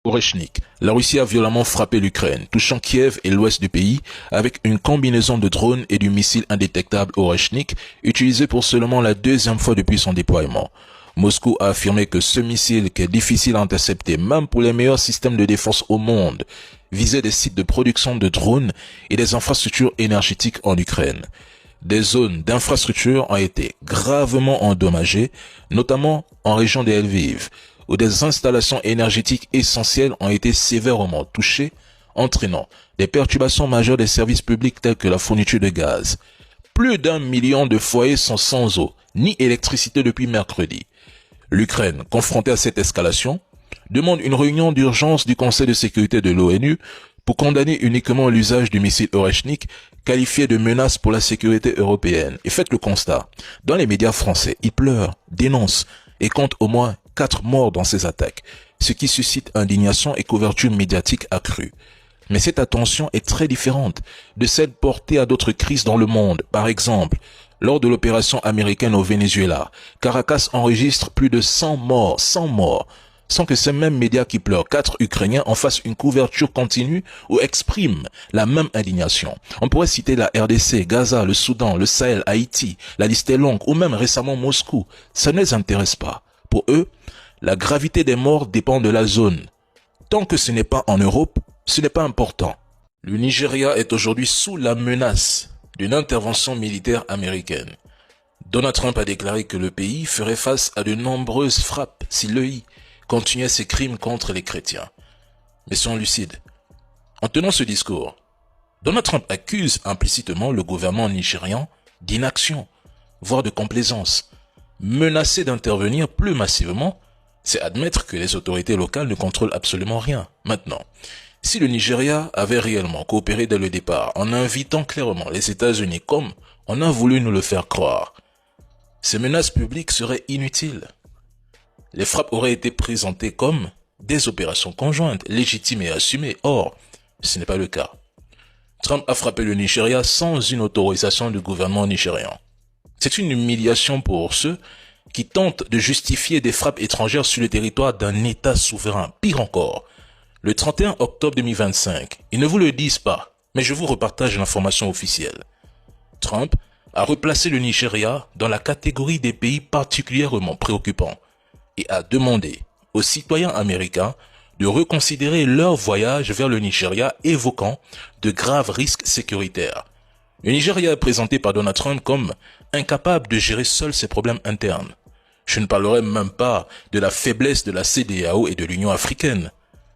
Oreshnik. La Russie a violemment frappé l'Ukraine, touchant Kiev et l'ouest du pays avec une combinaison de drones et du missile indétectable Oreshnik, utilisé pour seulement la deuxième fois depuis son déploiement. Moscou a affirmé que ce missile, qui est difficile à intercepter même pour les meilleurs systèmes de défense au monde, visait des sites de production de drones et des infrastructures énergétiques en Ukraine. Des zones d'infrastructures ont été gravement endommagées, notamment en région de Lviv, où des installations énergétiques essentielles ont été sévèrement touchées, entraînant des perturbations majeures des services publics tels que la fourniture de gaz. Plus d'1 million de foyers sont sans eau, ni électricité depuis mercredi. L'Ukraine, confrontée à cette escalation, demande une réunion d'urgence du Conseil de sécurité de l'ONU pour condamner uniquement l'usage du missile Oreshnik, qualifié de menace pour la sécurité européenne. Et faites le constat, dans les médias français, ils pleurent, dénoncent et comptent au moins 4 morts dans ces attaques, ce qui suscite indignation et couverture médiatique accrue. Mais cette attention est très différente de celle portée à d'autres crises dans le monde. Par exemple, lors de l'opération américaine au Venezuela, Caracas enregistre plus de 100 morts, sans que ces mêmes médias qui pleurent 4 Ukrainiens en fassent une couverture continue ou expriment la même indignation. On pourrait citer la RDC, Gaza, le Soudan, le Sahel, Haïti, la liste est longue, ou même récemment Moscou. Ça ne les intéresse pas. Pour eux, la gravité des morts dépend de la zone. Tant que ce n'est pas en Europe, ce n'est pas important. Le Nigeria est aujourd'hui sous la menace d'une intervention militaire américaine. Donald Trump a déclaré que le pays ferait face à de nombreuses frappes si l'EI continuait ses crimes contre les chrétiens. Mais soyons lucides. En tenant ce discours, Donald Trump accuse implicitement le gouvernement nigérian d'inaction, voire de complaisance. Menacer d'intervenir plus massivement, c'est admettre que les autorités locales ne contrôlent absolument rien. Maintenant, si le Nigeria avait réellement coopéré dès le départ en invitant clairement les États-Unis comme on a voulu nous le faire croire, ces menaces publiques seraient inutiles. Les frappes auraient été présentées comme des opérations conjointes, légitimes et assumées. Or, ce n'est pas le cas. Trump a frappé le Nigeria sans une autorisation du gouvernement nigérian. C'est une humiliation pour ceux qui tentent de justifier des frappes étrangères sur le territoire d'un État souverain. Pire encore, le 31 octobre 2025, ils ne vous le disent pas, mais je vous repartage l'information officielle. Trump a replacé le Nigeria dans la catégorie des pays particulièrement préoccupants et a demandé aux citoyens américains de reconsidérer leur voyage vers le Nigeria, évoquant de graves risques sécuritaires. Le Nigeria est présenté par Donald Trump comme incapable de gérer seul ses problèmes internes. Je ne parlerai même pas de la faiblesse de la CEDEAO et de l'Union africaine.